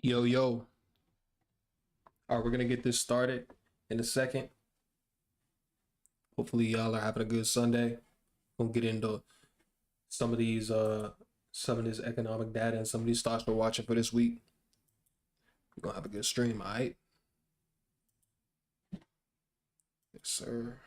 Yo, yo. All right, we're gonna get this started in a second. Hopefully y'all are having a good Sunday. We'll get into some of these some of this economic data and some of these stocks we're watching for this week. We're gonna have a good stream, all right? Yes, sir.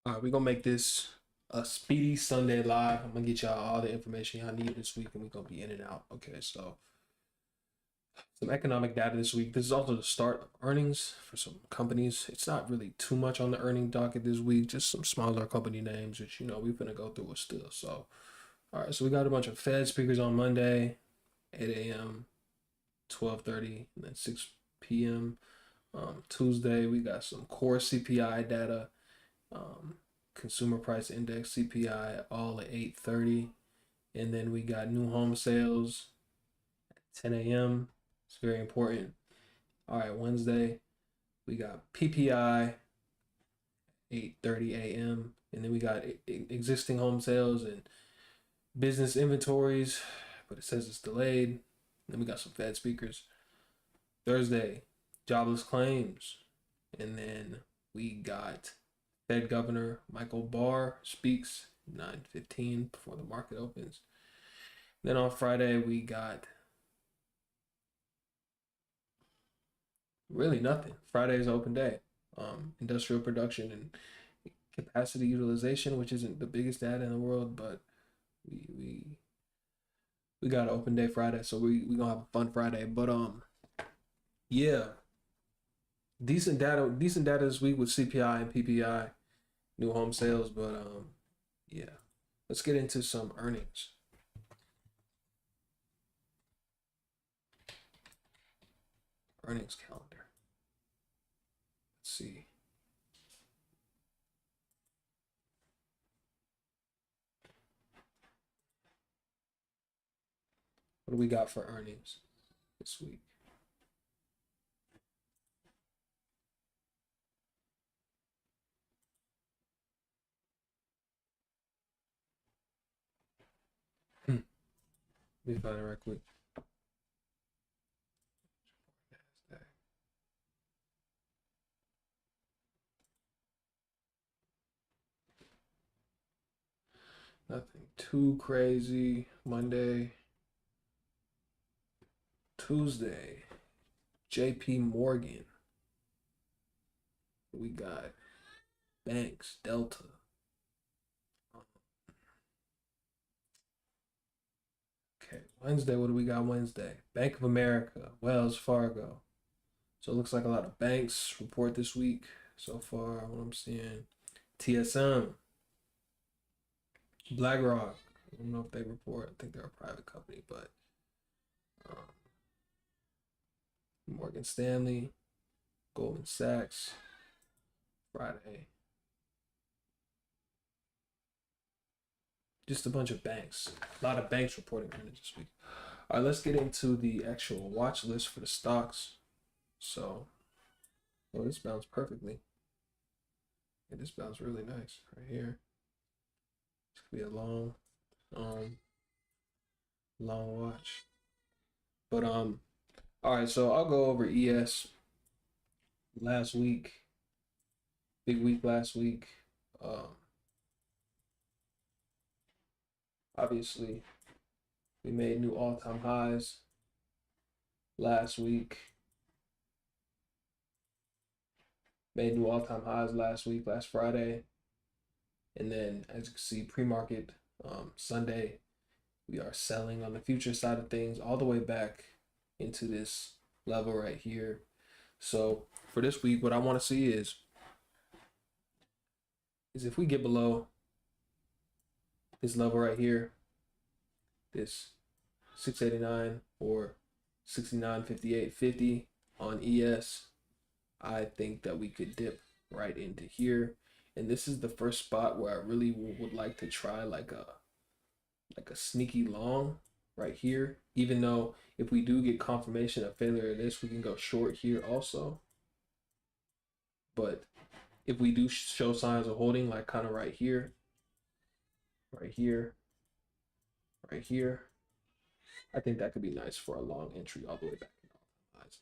All right, we're gonna make this a speedy Sunday live. I'm gonna get y'all all the information y'all need this week, and we're gonna be in and out. Okay, so some economic data this week. This is also the start of earnings for some companies. It's not really too much on the earning docket this week, just some smaller company names, which we're gonna go through it still. So, all right, so we got a bunch of Fed speakers on Monday, 8 a.m., 12:30, and then 6 p.m. Tuesday, we got some core CPI data, um, consumer price index CPI, all at 8:30, and then we got new home sales at 10 a.m. It's very important. All right, Wednesday, we got PPI 8:30 a.m. and then we got existing home sales and business inventories, but it says it's delayed. Then we got some Fed speakers. Thursday, jobless claims, and then we got Fed Governor Michael Barr speaks 9:15 before the market opens. Then on Friday we got really nothing. Friday is open day. Industrial production and capacity utilization, which isn't the biggest data in the world, but we we got an open day Friday, so we gonna have a fun Friday. But yeah, decent data this week with CPI and PPI, new home sales. But yeah, let's get into some earnings. Earnings calendar. Let's see. What do we got for earnings this week? Let me find it right quick. Nothing too crazy. Monday, Tuesday, JP Morgan. We got banks, Delta. Okay, Wednesday, what do we got Wednesday? Bank of America, Wells Fargo. So it looks like a lot of banks report this week so far, what I'm seeing. TSM, BlackRock. I don't know if they report. I think they're a private company, but um, Morgan Stanley, Goldman Sachs, Friday. Just a bunch of banks. A lot of banks reporting earnings this week. All right, let's get into the actual watch list for the stocks. So, oh, this bounced perfectly. Yeah, this bounced really nice right here. This could be a um, long watch. But all right. So I'll go over ES. last week, big week last week. Um, Obviously, we made new all-time highs last week. Made new all-time highs last week, last Friday. And then, as you can see, pre-market Sunday, we are selling on the future side of things all the way back into this level right here. So for this week, what I want to see is if we get below this level right here, this 689 or 69.58.50 on ES, I think that we could dip right into here. And this is the first spot where I really would like to try like a sneaky long right here. Even though if we do get confirmation of failure of this, we can go short here also. But if we do show signs of holding, like kind of right here, right here, right here, I think that could be nice for a long entry all the way back in all eyes.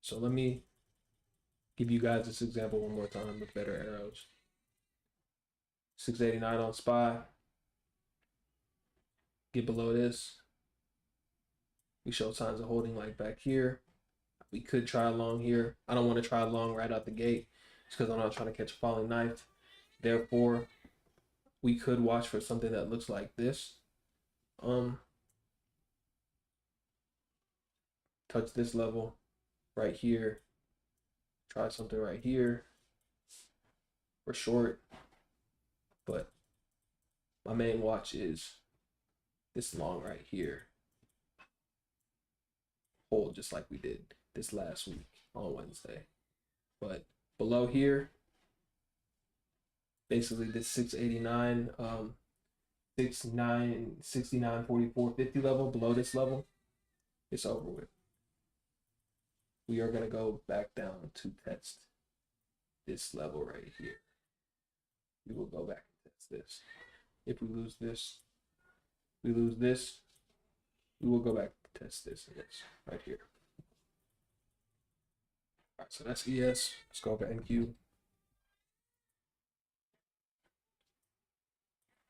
So let me give you guys this example one more time with better arrows. 689 on SPY. Get below this. We show signs of holding like back here. We could try long here. I don't want to try long right out the gate just because I'm not trying to catch a falling knife. Therefore, we could watch for something that looks like this. Touch this level right here. Try something right here for short. But my main watch is this long right here. Hold just like we did this last week on Wednesday. But below here, basically this 689, 69, 44, 50 level, below this level, it's over with. We are going to go back down to test this level right here. We will go back and test this. If we lose this, we lose this, we will go back to test this and this right here. All right, so that's ES. Let's go over NQ.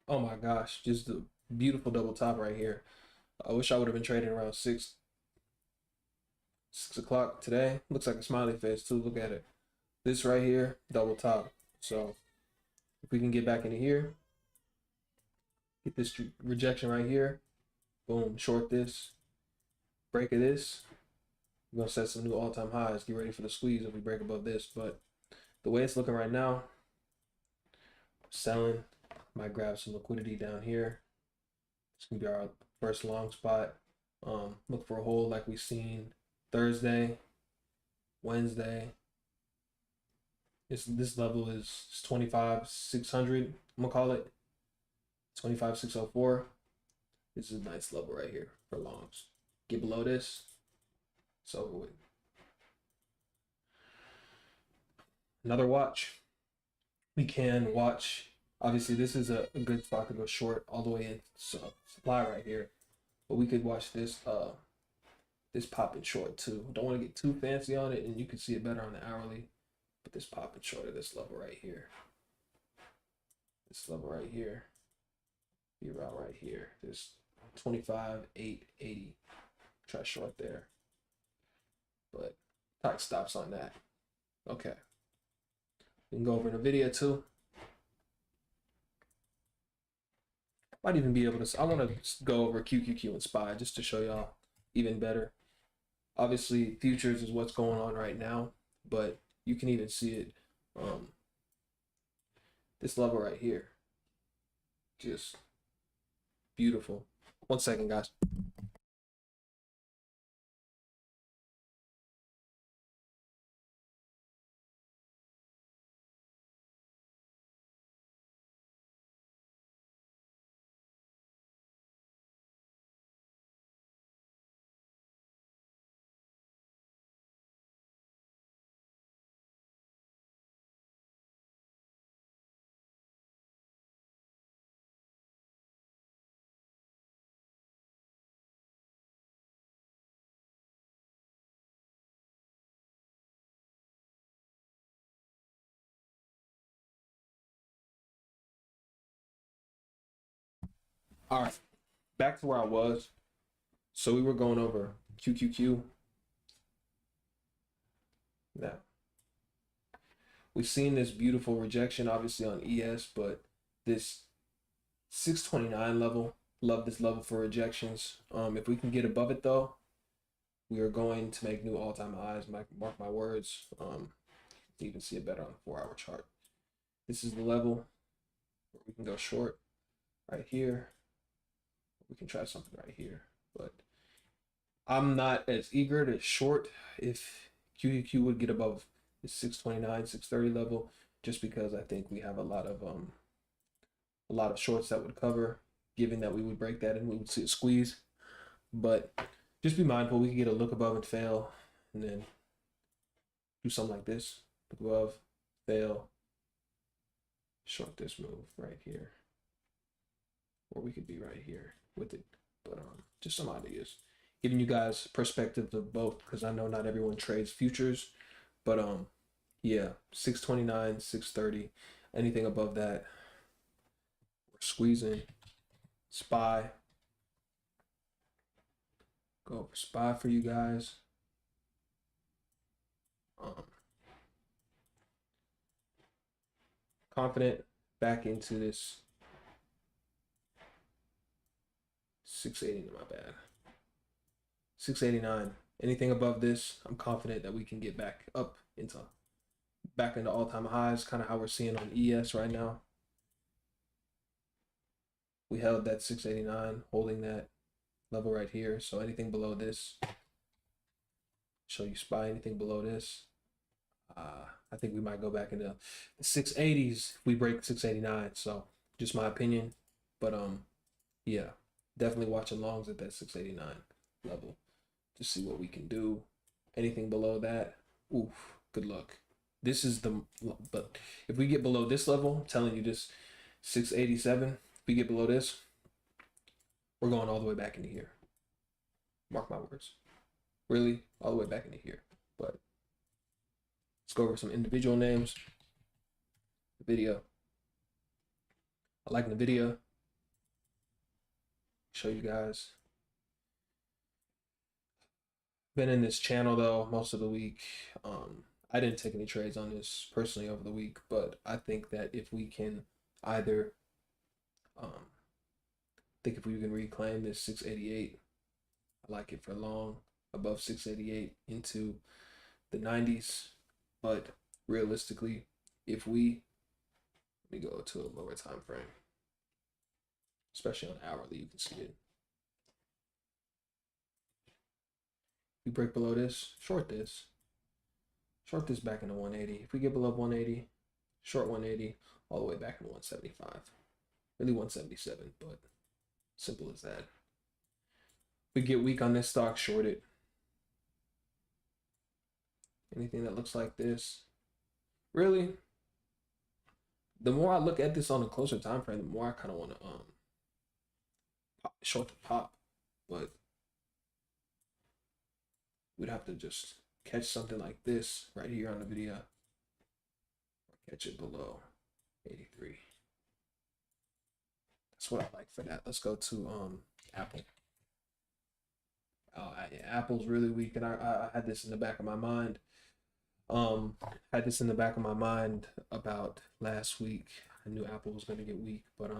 Oh my gosh, just a beautiful double top right here. I wish I would have been trading around 6 o'clock today. Looks like a smiley face too. Look at it. This right here, double top. So if we can get back into here, get this rejection right here, boom, short this, break of this, we're gonna set some new all-time highs. Get ready for the squeeze if we break above this. But the way it's looking right now, selling, might grab some liquidity down here. It's gonna be our first long spot. Look for a hold like we've seen Thursday, Wednesday. This level is 25,600. I'm gonna call it 25,604. This is a nice level right here for longs. Get below this, it's over with. Another watch. We can watch. Obviously, this is a good spot to go short all the way in supply right here. But we could watch this this popping short too. Don't want to get too fancy on it, and you can see it better on the hourly. But this popping short of this level right here. This level right here. Be around right here. This 25,880. Try short there. But tight stops on that. Okay. We can go over NVIDIA too. Might even be able to, I want to go over QQQ and SPY just to show y'all even better. Obviously, futures is what's going on right now, but you can even see it. This level right here. Just beautiful. 1 second, guys. All right, back to where I was. So we were going over QQQ. Now we've seen this beautiful rejection, obviously on ES, but this 629 level, love this level for rejections. If we can get above it though, we are going to make new all-time highs. Mark my words. You can see it better on the 4-hour chart. This is the level where we can go short right here. We can try something right here, but I'm not as eager to short if QQQ would get above the 629, 630 level, just because I think we have a lot of shorts that would cover, given that we would break that and we would see a squeeze. But just be mindful, we could get a look above and fail, and then do something like this. Look above, fail, short this move right here. Or we could be right here with it. But just some ideas. Giving you guys perspective of both, because I know not everyone trades futures. But yeah, 629, 630. Anything above that, we're squeezing. SPY. Go over SPY for you guys. Confident back into this 680, my bad. 689. Anything above this, I'm confident that we can get back into all-time highs, kind of how we're seeing on ES right now. We held that 689, holding that level right here. So anything below this, show you SPY, anything below this, I think we might go back into the 680s if we break 689. So just my opinion, but yeah, definitely watching longs at that 689 level to see what we can do. Anything below that, oof, good luck. This is but if we get below this level, I'm telling you, this 687, if we get below this, we're going all the way back into here. Mark my words. Really, all the way back into here. But let's go over some individual names. Video. I like the video. Show you guys. Been in this channel though most of the week. I didn't take any trades on this personally over the week, but I think that if we can either if we can reclaim this 688, I like it for long, above 688 into the 90s. But realistically, if we let me go to a lower time frame, especially on hourly, you can see it. We break below this, short this back into 180. If we get below 180, short 180, all the way back into 175. Really 177, but simple as that. If we get weak on this stock, short it. Anything that looks like this, really, the more I look at this on a closer time frame, the more I kind of want to short the pop, but we'd have to just catch something like this right here on the video, or catch it below 83. That's what I like for that. Let's go to Apple. Apple's really weak, and I had this in the back of my mind. Had this in the back of my mind about last week. I knew Apple was going to get weak, but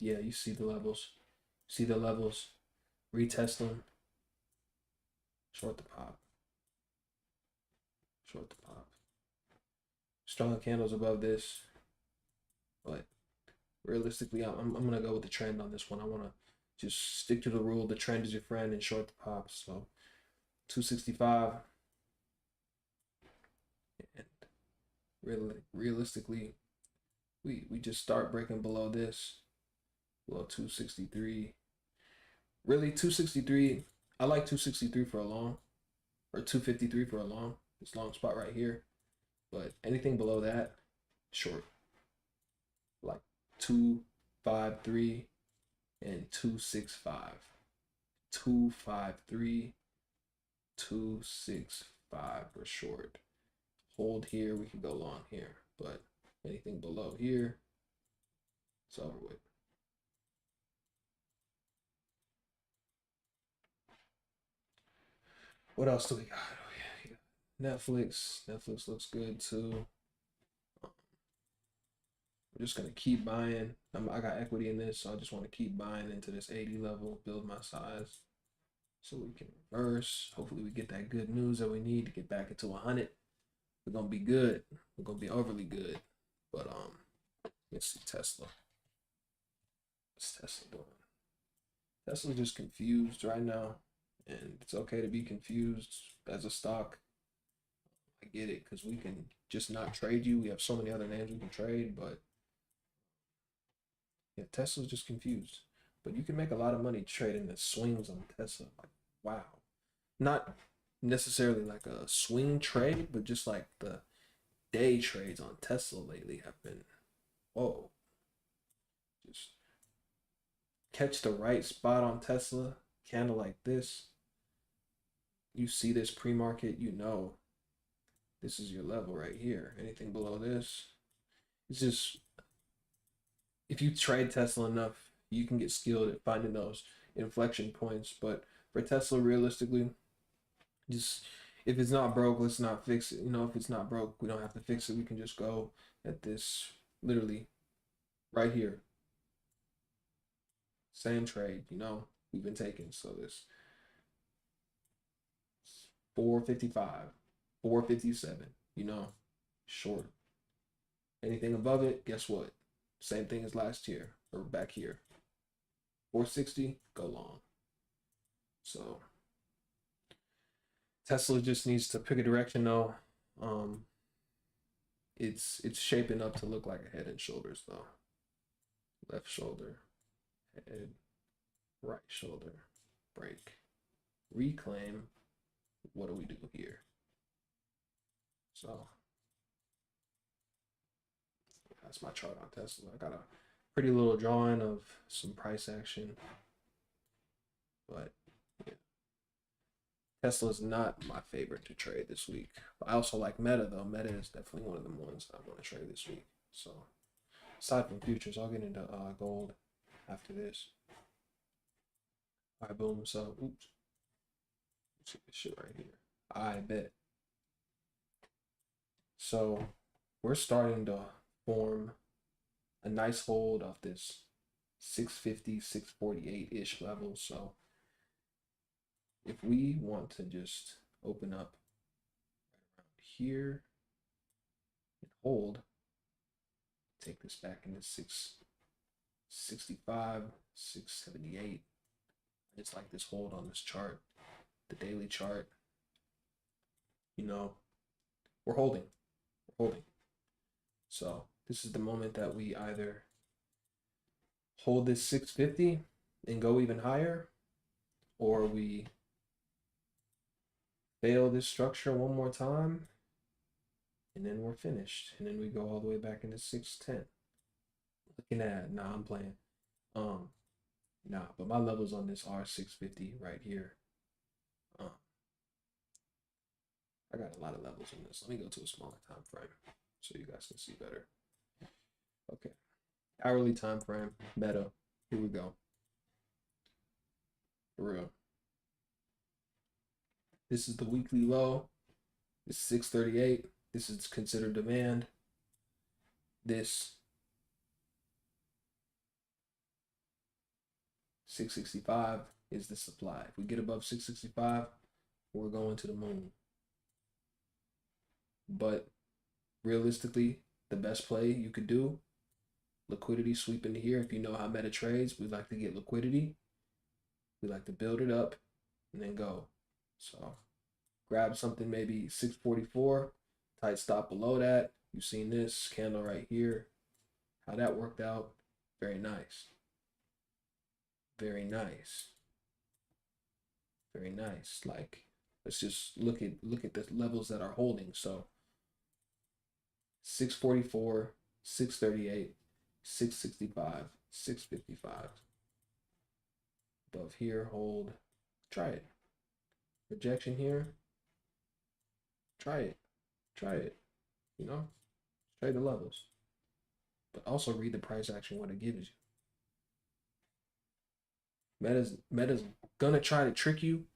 yeah, you see the levels. Retest them. Short the pop. Strong candles above this, but realistically, I'm gonna go with the trend on this one. I want to just stick to the rule. The trend is your friend, and short the pop. So 265, and realistically, we just start breaking below this, below 263. Really, 263. I like 263 for a long, or 253 for a long. This long spot right here, but anything below that, short. Like 253 and 265. 253, 265 for short. Hold here, we can go long here, but anything below here, it's over with. What else do we got? Oh, yeah. Netflix. Netflix looks good too. I'm just gonna keep buying. I got equity in this, so I just want to keep buying into this 80 level, build my size, so we can reverse. Hopefully, we get that good news that we need to get back into 100. We're gonna be good. We're gonna be overly good. But let's see Tesla. What's Tesla doing? Tesla's just confused right now, and it's okay to be confused as a stock. I get it because we can just not trade you. We have so many other names we can trade, but yeah, Tesla's just confused. But you can make a lot of money trading the swings on Tesla. Like, wow. Not necessarily like a swing trade, but just like the day trades on Tesla lately have been, whoa. Just catch the right spot on Tesla, candle like this. You see this pre-market, you know this is your level right here. Anything below this, it's just, if you trade Tesla enough, you can get skilled at finding those inflection points. But for Tesla, realistically, just if it's not broke, let's not fix it. You know, if it's not broke, we don't have to fix it. We can just go at this literally right here. Same trade, you know, we've been taking. So this 455, 457, you know, short. Anything above it, guess what? Same thing as last year or back here. 460, go long. So Tesla just needs to pick a direction though. Um, it's shaping up to look like a Head and Shoulders though. Left shoulder, head, right shoulder, break, reclaim. What do we do here? So that's my chart on Tesla. I got a pretty little drawing of some price action, but yeah. Tesla's not my favorite to trade this week. But I also like Meta though. Meta is definitely one of the ones I want to trade this week. So aside from futures, I'll get into gold after this. All right, boom. So, oops. Let's see this shit right here. I bet. So we're starting to form a nice hold off this 650, 648-ish level. So if we want to just open up right around here and hold, take this back into 665, 678. I just like this hold on this chart, the daily chart. You know, we're holding. We're holding. So this is the moment that we either hold this 650 and go even higher, or we fail this structure one more time and then we're finished, and then we go all the way back into 610. Looking at, nah, I'm playing. Nah, but my levels on this are 650 right here. I got a lot of levels on this. Let me go to a smaller time frame so you guys can see better. Okay, hourly time frame, Meta. Here we go. For real. This is the weekly low. This is 638. This is considered demand. This 665 is the supply. If we get above 665, we're going to the moon. But realistically, the best play you could do, liquidity sweep into here. If you know how Meta trades, we like to get liquidity. We like to build it up and then go. So grab something maybe 644, tight stop below that. You've seen this candle right here, how that worked out. Very nice. Very nice. Very nice. Like, let's just look at the levels that are holding. So 644, 638, 665, 655. Above here, hold. Try it. Rejection here. Try it. Try it. You know, trade the levels. But also read the price action, what it gives you. Meta's gonna try to trick you,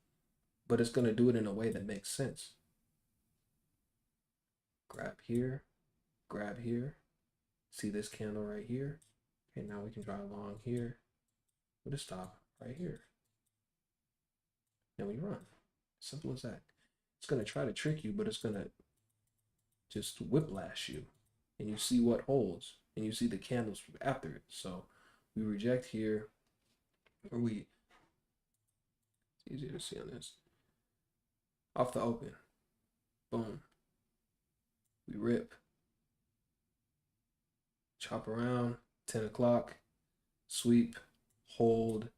but it's going to do it in a way that makes sense. Grab here, grab here. See this candle right here? Okay, now we can draw along here with a stop right here. And we run. Simple as that. It's going to try to trick you, but it's going to just whiplash you. And you see what holds. And you see the candles after it. So we reject here. Or we... It's easier to see on this. Off the open. Boom. We rip. Chop around. 10 o'clock. Sweep. Hold.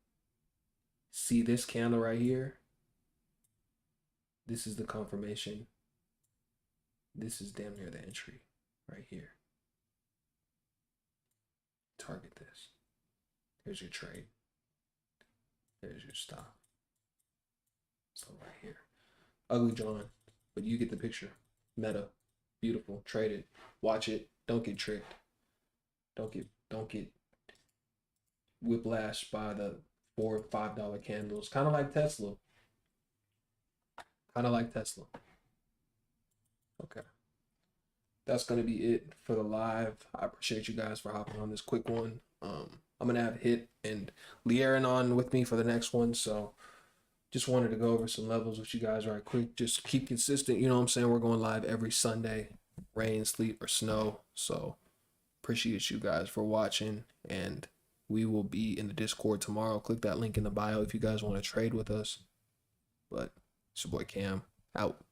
See this candle right here? This is the confirmation. This is damn near the entry right here. Target this. There's your trade. There's your stop. So right here. Ugly drawing, but you get the picture. Meta. Beautiful. Trade it. Watch it. Don't get tricked. Don't get whiplashed by the $4 and $5 candles. Kind of like Tesla. Okay. That's going to be it for the live. I appreciate you guys for hopping on this quick one. I'm going to have Hit and Learin on with me for the next one. So just wanted to go over some levels with you guys right quick. Just keep consistent. You know what I'm saying? We're going live every Sunday, rain, sleet, or snow. So appreciate you guys for watching. And we will be in the Discord tomorrow. Click that link in the bio if you guys want to trade with us. But it's your boy Cam, out.